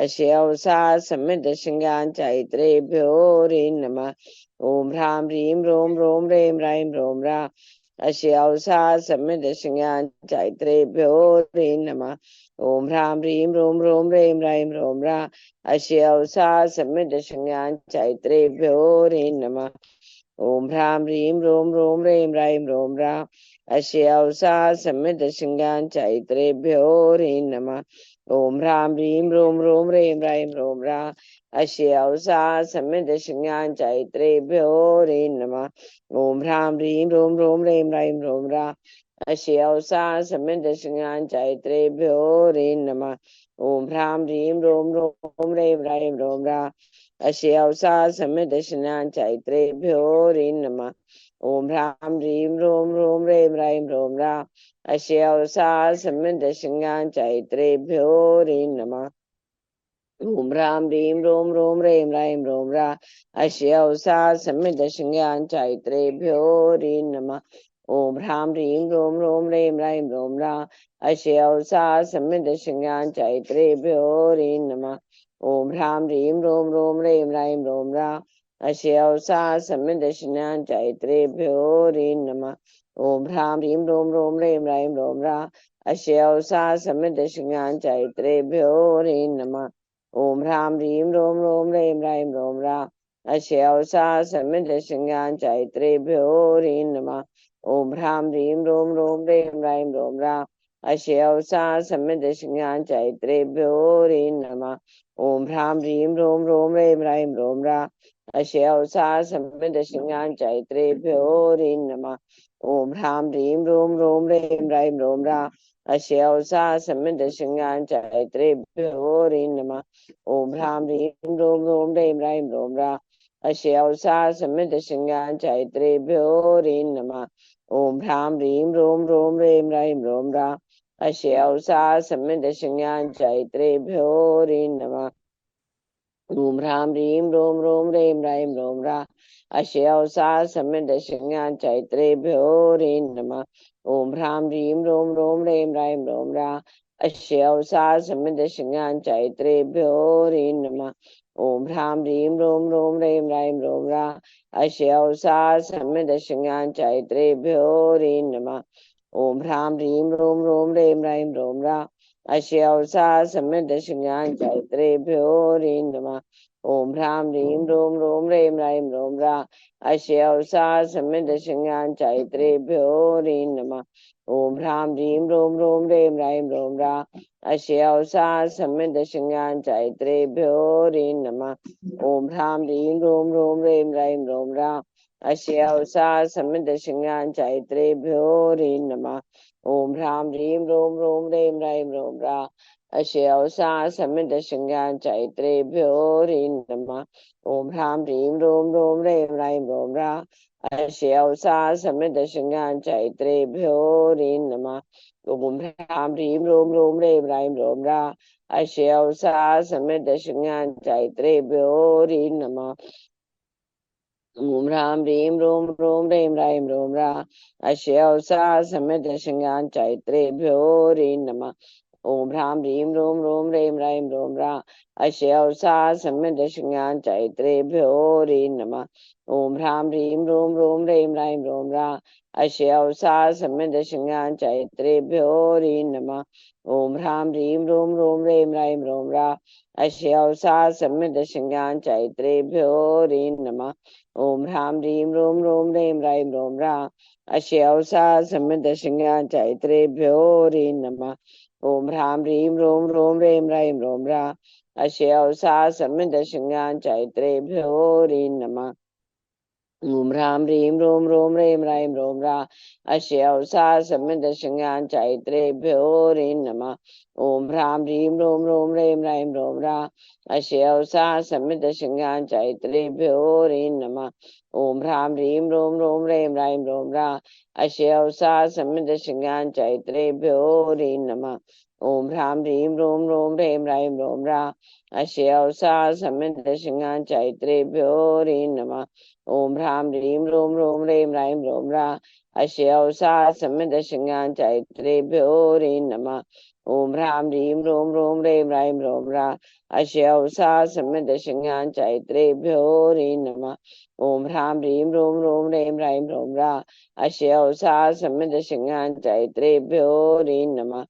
अस्य उषा समिदशिङ्गाञ्चैत्रेभ्यो रे नमः ॐ ह्रां ह्रीं रों रों रें रैं रों रा अस्य उषा समिदशिङ्गाञ्चैत्रेभ्यो रे नमः ॐ ह्रां ह्रीं रों रों रें रैं रों रा अस्य उषा समिदशिङ्गाञ्चैत्रेभ्यो रे नमः ॐ ह्रां ह्रीं रों रों रें रैं रों रा अस्य उषा समिदशिङ्गाञ्चैत्रेभ्यो रे नमः ॐ ह्रां ह्रीं रों रों रें रैं रों रा अस्य उषा समिदशिङ्गाञ्चैत्रेभ्यो रे नमः ॐ ह्रां ह्रीं रों रों रें रैं रों रा अस्य उषा समिदशिङ्गाञ्चैत्रेभ्यो रे नमः ॐ ह्रां ह्रीं रों रों रें रैं रों रा अस्य उषा समिदशिङ्गाञ्चैत्रेभ्यो रे नमः ॐ ह्रां ह्रीं रों रों रें रैं रों रा अस्य उषा समिदशिङ्गाञ्चैत्रेभ्यो रे नमः ॐ ह्रां ह्रीं रों रों रें रैं रों रा अस्य उषा समिदशिङ्गाञ्चैत्रेभ्यो रे नमः ॐ ह्रां ह्रीं रों रों रें रैं रों रा अस्य उषा समिदशिङ्गाञ्चैत्रेभ्यो रे नमः ॐ ह्रां ह्रीं रों रों रें रैं रों रा अस्य उषा समिदशिङ्गाञ्चैत्रेभ्यो रे नमः ॐ ह्रां ह्रीं रों रों रें रैं रों रा अस्य उषा समिदशिङ्गाञ्चैत्रेभ्यो रे नमः ॐ ह्रां ह्रीं रों रों रें रैं रों रा अस्य उषा समिदशिङ्गाञ्चैत्रेभ्यो रे नमः ॐ ह्रां ह्रीं रों रों रें रैं रों रा अस्य उषा समिदशिङ्गाञ्चैत्रेभ्यो रे नमः ॐ ह्रां ह्रीं रों रों रें रैं रों रा अस्य उषा समिदशिङ्गाञ्चैत्रेभ्यो रे नमः ॐ ह्रां ह्रीं रों रों रें रैं रों रा अस्य उषा समिदशिङ्गाञ्चैत्रेभ्यो रे नमः ॐ ह्रां ह्रीं रों रों रें रैं रों रा अस्य उषा समिदशिङ्गाञ्चैत्रेभ्यो रे नमः ॐ ह्रां ह्रीं रों रों रें रैं रों रा अस्य उषा समिदशिङ्गाञ्चैत्रेभ्यो रे नमः ॐ ह्रां ह्रीं रों रों रें रैं रों रा अस्य उषा समिदशिङ्गाञ्चैत्रेभ्यो रे नमः ॐ ह्रां ह्रीं रों रों रें रैं रों रा अस्य उषा समिदशिङ्गाञ्चैत्रेभ्यो रे नमः ॐ ह्रां ह्रीं रों रों रें रैं रों रा अस्य उषा समिदशिङ्गाञ्चैत्रेभ्यो रे नमः ॐ ह्रां ह्रीं रों रों रें रैं रों रा अस्य उषा समिदशिङ्गाञ्चैत्रेभ्यो रे नमः ॐ ह्रां ह्रीं रों रों रें रैं रों रा अस्य उषा समिदशिङ्गाञ्चैत्रेभ्यो रे नमः ॐ ह्रां ह्रीं रों रों रें रैं रों रा अस्य उषा समिदशिङ्गाञ्चैत्रेभ्यो रे नमः ॐ ह्रां ह्रीं रों रों रें रैं रों रा अस्य उषा समिदशिङ्गाञ्चैत्रेभ्यो रे नमः ॐ ह्रां ह्रीं रों रों रें रैं रों रा अस्य उषा समिदशिङ्गाञ्चैत्रेभ्यो रे नमः ॐ ह्रां ह्रीं रों रों रें रैं रों रा अस्य उषा समिदशिङ्गाञ्चैत्रेभ्यो रे नमः ॐ ह्रां ह्रीं रों रों रें रैं रों रा अस्य उषा समिदशिङ्गाञ्चैत्रेभ्यो रे नमः ॐ ह्रां ह्रीं रों रों रें रैं रों रा अस्य उषा समिदशिङ्गाञ्चैत्रेभ्यो रे नमः ॐ ह्रां ह्रीं रों रों रें रैं रों रा अस्य उषा समिदशिङ्गाञ्चैत्रेभ्यो रे नमः ॐ ह्रां ह्रीं रों रों रें रैं रों रा अस्य उषा समिदशिङ्गाञ्चैत्रेभ्यो रे नमः ॐ ह्रां ह्रीं रों रों रें रैं रों रा अस्य उषा समिदशिङ्गाञ्चैत्रेभ्यो रे नमः ॐ ह्रां ह्रीं रों रों रें रैं रों रा अस्य उषा समिदशिङ्गाञ्चैत्रेभ्यो रे नमः ॐ ह्रां ह्रीं रों रों रें रैं रों रा अस्य उषा समिदशिङ्गाञ्चैत्रेभ्यो रे नमः ॐ ह्रां ह्रीं रों रों रें रैं रों रा अस्य उषा समिदशिङ्गाञ्चैत्रेभ्यो रे नमः ॐ ह्रां ह्रीं रों रों रें रैं रों रा अस्य उषा समिदशिङ्गाञ्चैत्रेभ्यो रे नमः ॐ ह्रां ह्रीं रों रों रें रैं रों रा अस्य उषा समिदशिङ्गाञ्चैत्रेभ्यो रे नमः ॐ ह्रां ह्रीं रों रों रें रैं रों रा अस्य उषा समिदशिङ्गाञ्चैत्रेभ्यो रे नमः ॐ ह्रां ह्रीं रों रों रें रैं रों रा अस्य उषा समिदशिङ्गाञ्चैत्रेभ्यो रे नमः ॐ ह्रां ह्रीं ह्रों ह्रों ह्रें ह्रां ह्रों ह्रा अश्यौसा समिदशज्ञाचैत्रेभ्यो ह्रीं नमः ॐ ह्रां ह्रीं ह्रों ह्रों ह्रें ह्रां ह्रों ह्रा अश्यौसा समिदशज्ञाचैत्रेभ्यो ह्रीं नमः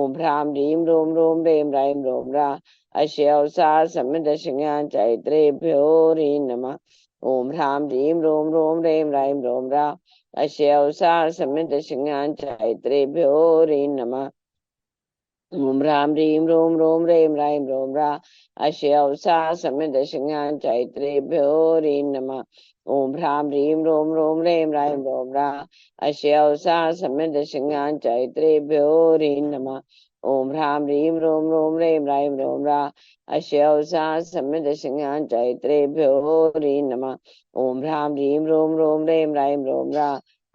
ॐ ह्रां ह्रीं ह्रों ह्रों ह्रें ह्रां ह्रों ह्रा अश्यौसा समिदशज्ञाचैत्रेभ्यो ह्रीं नमः ॐ ह्रां ह्रीं ह्रों ह्रों ह्रें ह्रां ह्रों ह्रा अश्यौसा समिदशज्ञाचैत्रेभ्यो ह्रीं नमः ॐ ह्रां ह्रीं ह्रों ह्रों ह्रें ह्रां ह्रों ह्रा अश्यौसा समिदशज्ञाचैत्रेभ्यो ह्रीं नमः ॐ ह्रां ह्रीं ह्रों ह्रों ह्रें ह्रां ह्रों ह्रा अश्यौसा समिदशज्ञाचैत्रेभ्यो ह्रीं नमः ॐ ह्रां ह्रीं ह्रों ह्रों ह्रें ह्रां ह्रों ह्रा अश्यौसा समिदशज्ञाचैत्रेभ्यो ह्रीं नमः ॐ ह्रां ह्रीं ह्रों ह्रों ह्रें ह्रां ह्रों ह्रा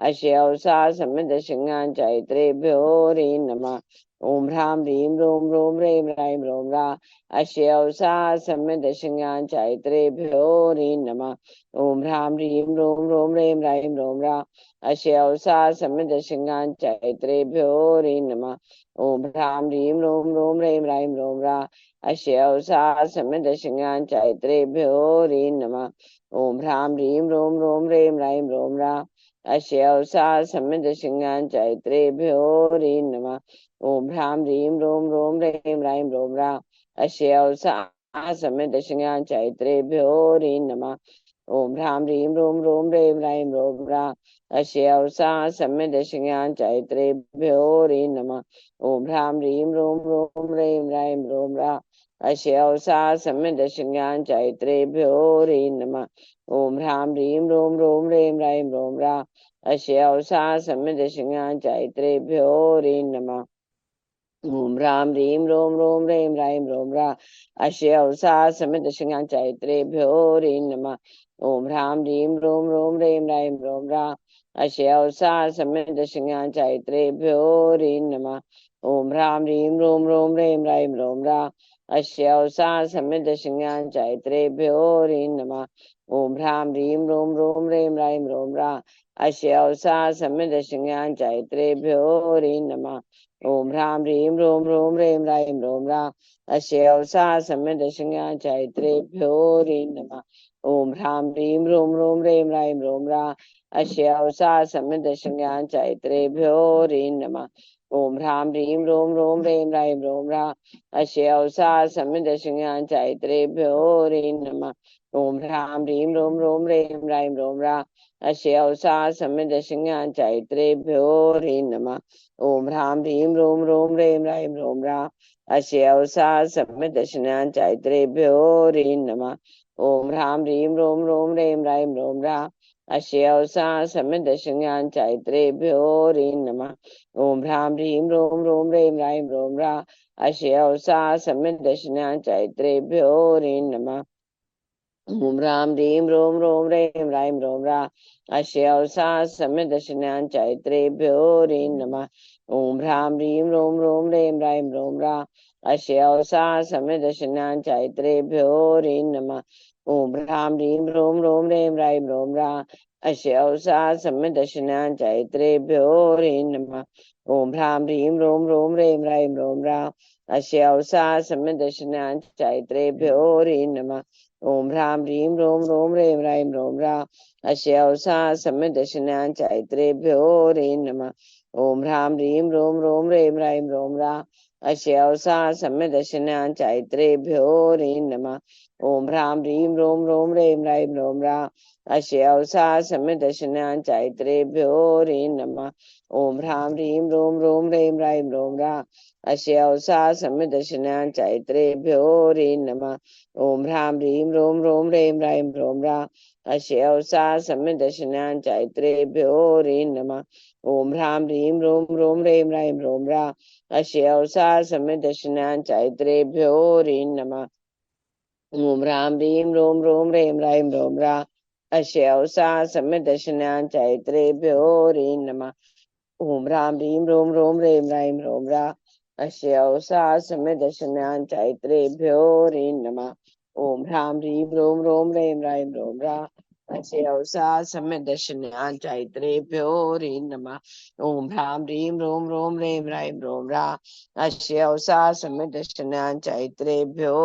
अश्यौसा समिदशज्ञाचैत्रेभ्यो ह्रीं नमः ॐ ह्रां ह्रीं ह्रों ह्रों ह्रें ह्रां ह्रों ह्रा अश्यौसा समिदशज्ञाचैत्रेभ्यो ह्रीं नमः ॐ ह्रां ह्रीं ह्रों ह्रों ह्रें ह्रां ह्रों ह्रा अश्यौसा समिदशज्ञाचैत्रेभ्यो ह्रीं नमः ॐ ह्रां ह्रीं ह्रों ह्रों ह्रें ह्रां ह्रों ह्रा अश्यौसा समिदशज्ञाचैत्रेभ्यो ह्रीं नमः ॐ ह्रां ह्रीं ह्रों ह्रों ह्रें ह्रां ह्रों ह्रा अश्यौसा समिदशज्ञाचैत्रेभ्यो ह्रीं नमः ॐ ह्रां ह्रीं ह्रों ह्रों ह्रें ह्रां ह्रों ह्रा अश्यौसा समिदशज्ञाचैत्रेभ्यो ह्रीं नमः ॐ ह्रां ह्रीं ह्रों ह्रों ह्रें ह्रां ह्रों ह्रा अश्यौसा समिदशज्ञाचैत्रेभ्यो ह्रीं नमः ॐ ह्रां ह्रीं ह्रों ह्रों ह्रें ह्रां ह्रों ह्रा अश्यौसा समिदशज्ञाचैत्रेभ्यो ह्रीं नमः ॐ ह्रां ह्रीं ह्रों ह्रों ह्रें ह्रां ह्रों ह्रा अश्यौसा समिदशज्ञाचैत्रेभ्यो ह्रीं नमः ॐ ह्रां ह्रीं ह्रों ह्रों ह्रें ह्रां ह्रों ह्रा अश्यौसा समिदशज्ञाचैत्रेभ्यो ह्रीं नमः ॐ ह्रां ह्रीं ह्रों ह्रों ह्रें ह्रां ह्रों ह्रा अश्यौसा समिदशज्ञाचैत्रेभ्यो ह्रीं नमः ॐ ह्रां ह्रीं ह्रों ह्रों ह्रें ह्रां ह्रों ह्रा अश्यौसा समिदशज्ञाचैत्रेभ्यो ह्रीं नमः ॐ ह्रां ह्रीं ह्रों ह्रों ह्रें ह्रां ह्रों ह्रा अश्यौसा समिदशज्ञाचैत्रेभ्यो ह्रीं नमः ॐ ह्रां ह्रीं ह्रों ह्रों ह्रें ह्रां ह्रों ह्रा अश्यौसा समिदशज्ञाचैत्रेभ्यो ह्रीं नमः ॐ ह्रां ह्रीं ह्रों ह्रों ह्रें ह्रां ह्रों ह्रा अश्यौसा समिदशज्ञाचैत्रेभ्यो ह्रीं नमः ॐ ह्रां ह्रीं ह्रों ह्रों ह्रें ह्रां ह्रों ह्रा अश्यौसा समिदशज्ञाचैत्रेभ्यो ह्रीं नमः ॐ ह्रां ह्रीं ह्रों ह्रों ह्रें ह्रां ह्रों ह्रा अश्यौसा समिदशज्ञाचैत्रेभ्यो ह्रीं नमः ॐ ह्रां ह्रीं ह्रों ह्रों ह्रें ह्रां ह्रों ह्रा अश्यौसा समिदशज्ञाचैत्रेभ्यो ह्रीं नमः ॐ ह्रां ह्रीं ह्रों ह्रों ह्रें ह्रां ह्रों ह्रा अश्यौसा समिदशज्ञाचैत्रेभ्यो ह्रीं नमः ॐ ह्रां ह्रीं ह्रों ह्रों ह्रें ह्रां ह्रों ह्रा अश्यौसा समिदशज्ञाचैत्रेभ्यो ह्रीं नमः ॐ ह्रां ह्रीं ह्रों ह्रों ह्रें ह्रां ह्रों ह्रा अश्यौसा समिदशज्ञाचैत्रेभ्यो ह्रीं नमः ॐ ह्रां ह्रीं ह्रों ह्रों ह्रें ह्रां ह्रों ह्रा अश्यौसा समिदशज्ञाचैत्रेभ्यो ह्रीं नमः ॐ ह्रां ह्रीं ह्रों ह्रों ह्रें ह्रां ह्रों ह्रा अश्यौसा समिदशज्ञाचैत्रेभ्यो ह्रीं नमः ॐ ह्रां ह्रीं ह्रों ह्रों ह्रें ह्रां ह्रों ह्रा अश्यौसा समिदशज्ञाचैत्रेभ्यो ह्रीं नमः ॐ ह्रां ह्रीं ह्रों ह्रों ह्रें ह्रां ह्रों ह्रा अश्यौसा समिदशज्ञाचैत्रेभ्यो ह्रीं नमः ॐ ह्रां ह्रीं ह्रों ह्रों ह्रें ह्रां ह्रों ह्रा अश्यौसा समिदशज्ञाचैत्रेभ्यो ह्रीं नमः ॐ ह्रां ह्रीं ह्रों ह्रों ह्रें ह्रां ह्रों ह्रा अश्यौसा समिदशज्ञाचैत्रेभ्यो ह्रीं नमः ॐ ह्रां ह्रीं ह्रों ह्रों ह्रें ह्रां ह्रों ह्रा अश्यौसा समिदशज्ञाचैत्रेभ्यो ह्रीं नमः ॐ ह्रां ह्रीं ह्रों ह्रों ह्रें ह्रां ह्रों ह्रा अश्यौसा समिदशज्ञाचैत्रेभ्यो ह्रीं नमः ॐ ह्रां ह्रीं ह्रों ह्रों ह्रें ह्रां ह्रों ह्रा अश्यौसा समिदशज्ञाचैत्रेभ्यो ह्रीं नमः ॐ ह्रां ह्रीं ह्रों ह्रों ह्रें ह्रां ह्रों ह्रा अश्यौसा समिदशज्ञाचैत्रेभ्यो ह्रीं नमः ॐ ह्रां ह्रीं ह्रों ह्रों ह्रें ह्रां ह्रों ह्रा अश्यौसा समिदशज्ञाचैत्रेभ्यो ह्रीं नमः ॐ ह्रां ह्रीं ह्रों ह्रों ह्रें ह्रां ह्रों ह्रा अस्य सम्यक् दर्शनाय चैत्रेभ्यो नमः। ओम ह्रां ह्रीं रों रों रें रां रों रा। अस्य सम्यक् दर्शनाय चैत्रेभ्यो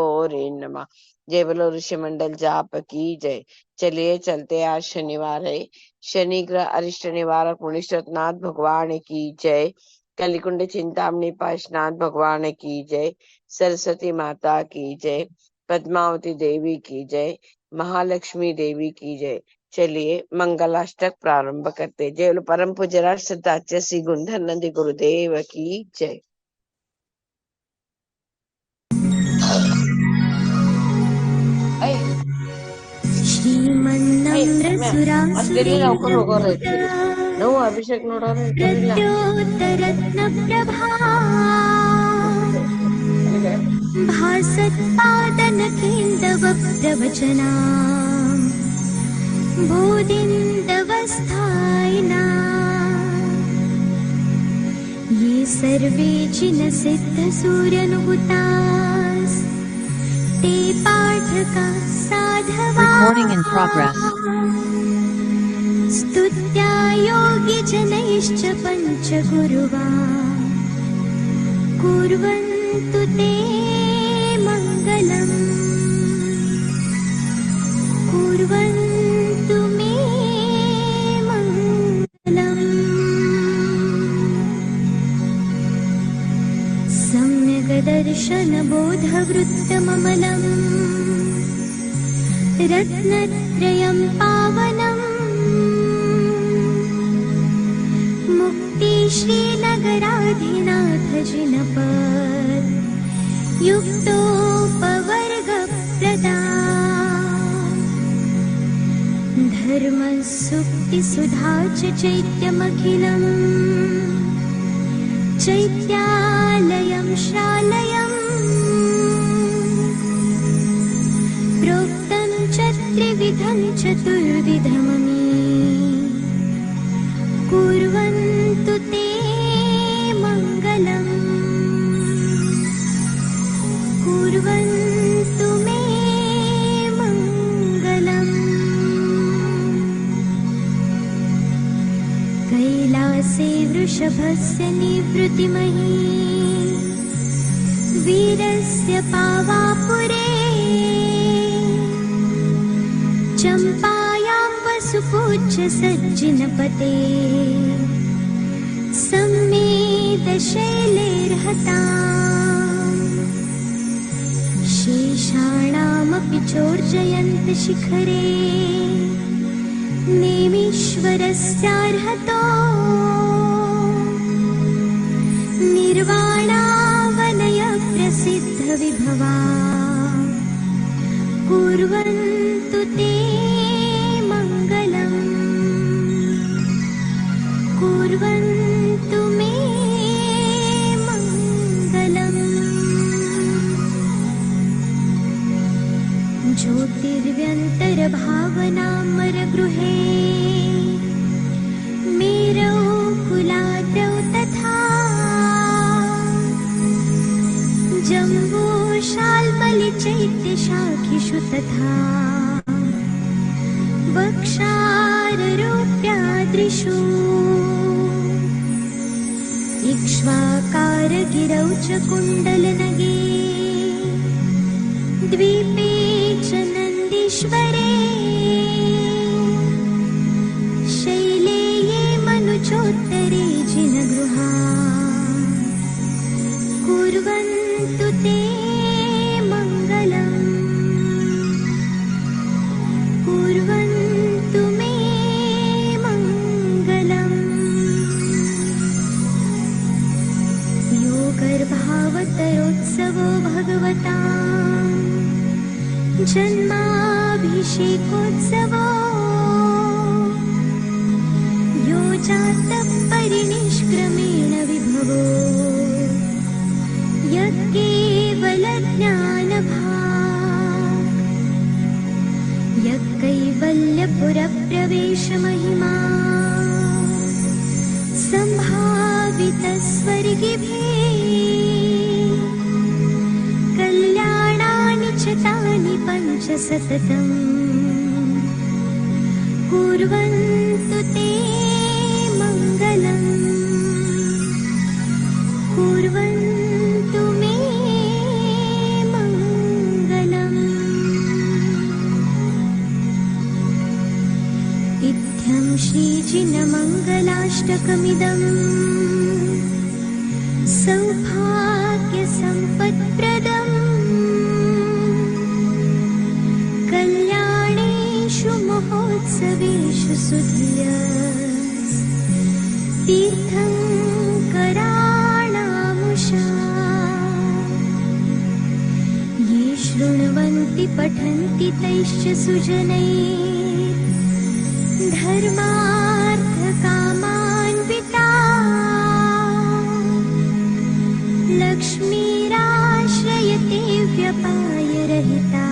नमः। जय बोलो ऋषि मंडल जाप की जय। चलिए चलते आज शनिवार है। शनि ग्रह अरिष्ट निवारक मुनीश्वरनाथ भगवान की जय। कलिकुंड चिंतामणि पाशनाथ भगवान की जय। सरस्वती माता की जय। पद्मावती देवी की जय। महालक्ष्मी देवी की जय। चलिए मंगलाष्टक प्रारंभ करते। जय बोलो परम पूज्य राष्ट्रदात्य श्री गुंडर नंदी गुरुदेव की जय। श्रीमन्नम्रसुरासुरेन्द्रकूट अभिषेक प्रद्योतरत्नप्रभा भासत्पादनकेन्दवप्रवचना बोधिन्दवस्थायिना ये सर्वे जिनसिद्धसूर्यनुहुतास् ते पाठका साधवा स्तुत्या योगिजनैश्च पञ्चगुरुवा कुर्वन्तु ते मङ्गलम् कुर्वन्तु मे मङ्गलम्। सम्यग्दर्शनबोधवृत्तममलम् रत्नत्रयं पावनम् मुक्तिश्रीनगराधिनाथ जिनपत् युक्तोपवर्गप्रदा धर्मसुक्तिसुधा च चैत्यमखिलम् चैत्यालयं श्रालयम् प्रोक्तं च त्रिविधं चतुर्विधममी कुर्वन्तु ते मङ्गलम् कुर्वन्तु मे मङ्गलम्। कैलासे वृषभस्य निवृत्तिमही वीरस्य पावापुरे चम्पायां वसुपूज्य सज्जिनपते सम्मेदशैलेर्हता शेषाणामपि चोर्जयन्त शिखरे नेमीश्वरस्यार्हतो निर्वाणावनय प्रसिद्धविभवा कुर्वन्तु ते मङ्गलम् कुर्वन्तु मे मङ्गलम्। ज्योतिर्व्यन्तरभावनामरगृहे मेरौ कुलाद्रौ तथा जम्बूशाल्मलिचैत्यशाखिषु तथा वक्षाररूप्याद्रिषु इक्ष्वाकारगिरौ च कुण्डलनगे द्वीपे च नन्दीश्वरे शैले ये मनुजोत्तरे जिनगृहा कुर्वन्तु ते मङ्गलम् कुर्वन्तु मे मङ्गलम्। योगर्भावतरोत्सवो भगवता जन्माभिषेकोत्सवो यो जातः परिनिष्क्रमेण विभवो यत्केवलज्ञानभाक् यत्कैवल्यपुरप्रवेशमहिमा सम्भावितस्वर्गिभिः कल्याणानि च तानि पञ्च सततम् कुर्वन्तु ते मङ्गलम् कुर्वन्तु मे मङ्गलम् इत्थं श्रीजिनमङ्गलाष्टकमिदम् सौभाग्यसम्पत्प्रदम् कल्याणेषु महोत्सवेषु सुधियस् तीर्थङ्कराणामुषा ये शृण्वन्ति पठन्ति तैश्च सुजनैः धर्मार्थकामान्विता लक्ष्मीराश्रयते व्यपायरहिता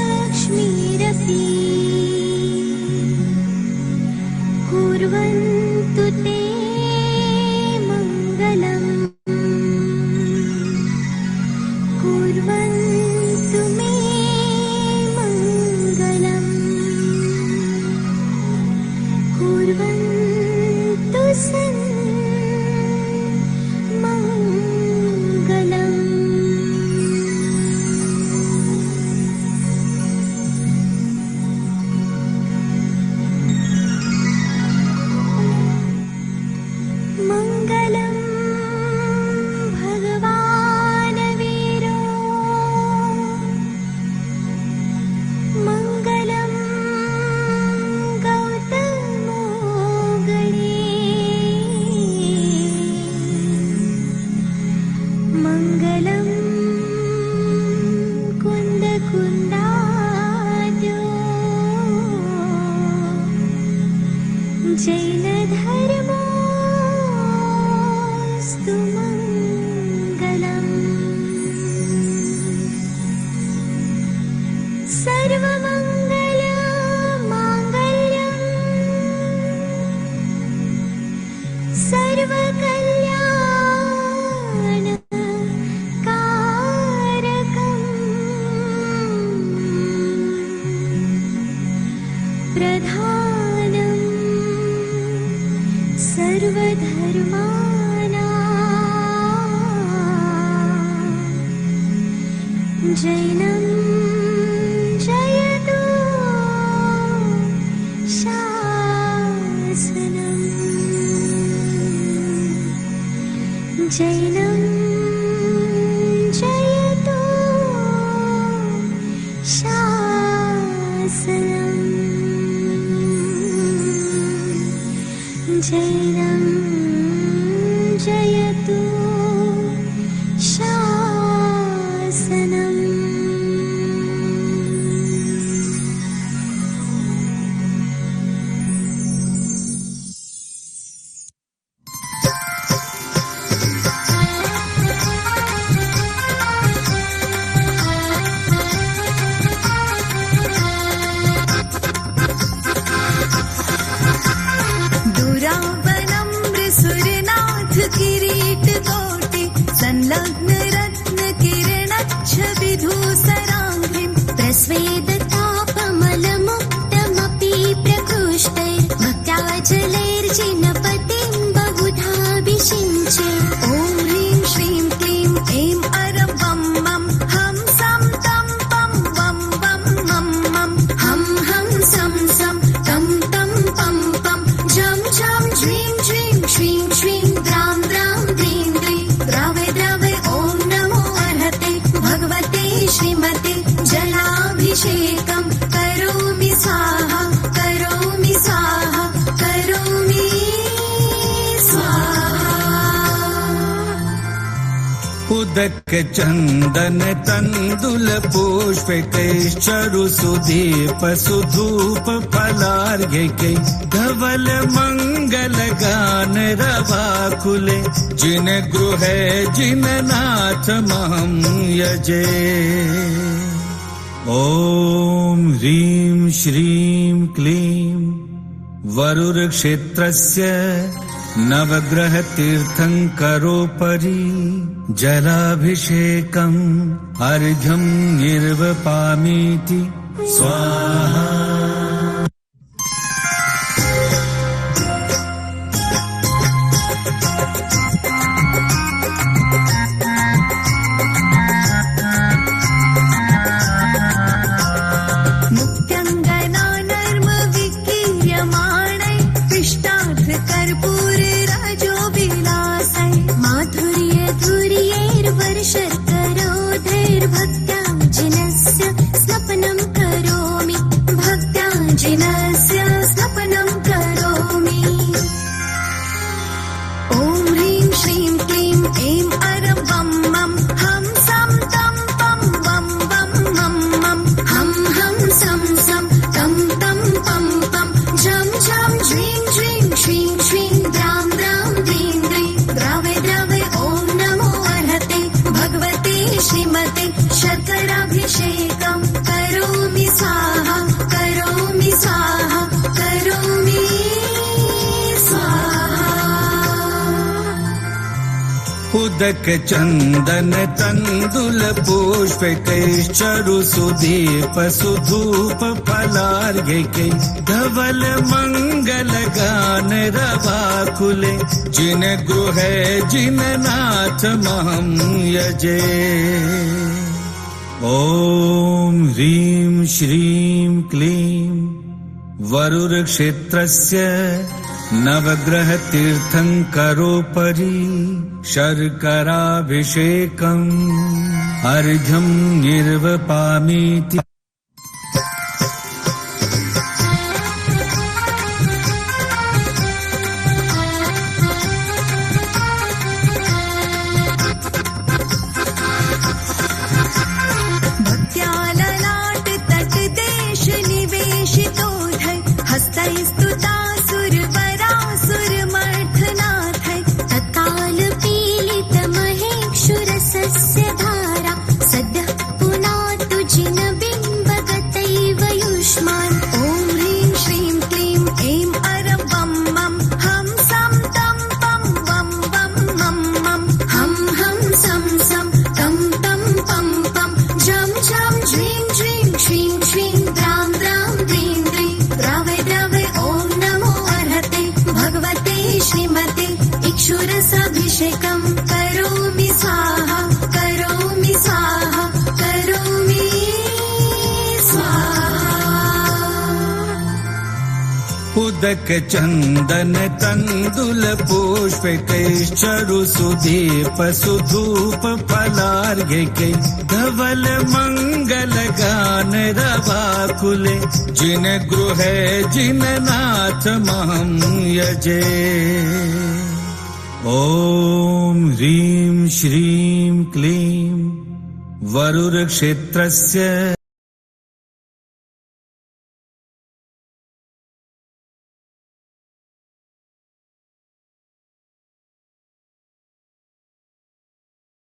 निर्वाणलक्ष्मीरपि कुर्वन्तु ते मङ्गलम् कुर्वन्तु मे मङ्गलम् कुर्वन्तु सन् मङ्गलम् मङ्गलं भगवान् वीरो मङ्गलं गौतमो गणे मङ्गलं कुन्दकुन्दाद्यो जैनधर्मो मङ्गलम् सर्वमङ्गलमाङ्गल्यम् सर्वकल्याणकारकम् प्रधानम् सर्वधर्माणाम् जैनं जयतु शासनम् जैनं जयतु शासनम् जैनं जयतु शासनम् किरीटकोटि संलग्न रत्न किरणच्छविधूसराङ्घ्रिं प्रस्वेदतापमलमुक्तमपि प्रकृष्टैर्भक्त्याचलैर्जिनपतिं बहुधाभिषिञ्चे ॐ ह्रीं श्रीं क्लीं ऐं अरं वं मं हं सं तं पं वं वं मं मं हं हं सं सं तं तं पं पं झं झं झ्रीं झ्रीं श्रीं श्रीं द्रां द्रां द्रीं द्रीं द्रावे द्रावे ॐ नमो अर्हते भगवते श्रीमते जलाभिषेकं करोमि स्वाहा करोमि स्वाहा करोमि उदक चंदन तंदुल पुष्पैश्चरु सुदीप सुधूप फलार्घ्य धवल मंगल गान रवाकुले जिन गृहे जिन नाथ महं यजे ॐ ह्रीं श्रीं क्लीं वरुर क्षेत्रस्य नवग्रह तीर्थंकरोपरि जलाभिषेकम् अर्घ्यं निर्वपामीति स्वाहा। उदक चंदन तंदुल पुष्पैश्चरु सुदीप सुधूप फलार्घ्यैः धवल मंगल गान रवाकुले जिन गृहे जिन नाथ महं यजे। ॐ ह्रीं श्रीं क्लीं वरुरक्षेत्रस्य नवग्रह तीर्थंकरोपरि शर्कराभिषेकम् अर्घ्यं निर्वपामीति। उदक चंदन तंदुल पुष्पैश्चरु सुदीप सुधूप फलार्घ्यैः धवल मंगल गान रवाकुले जिन गृहे जिन नाथ महं यजे। ॐ ह्रीं श्रीं क्लीं वरुरक्षेत्रस्य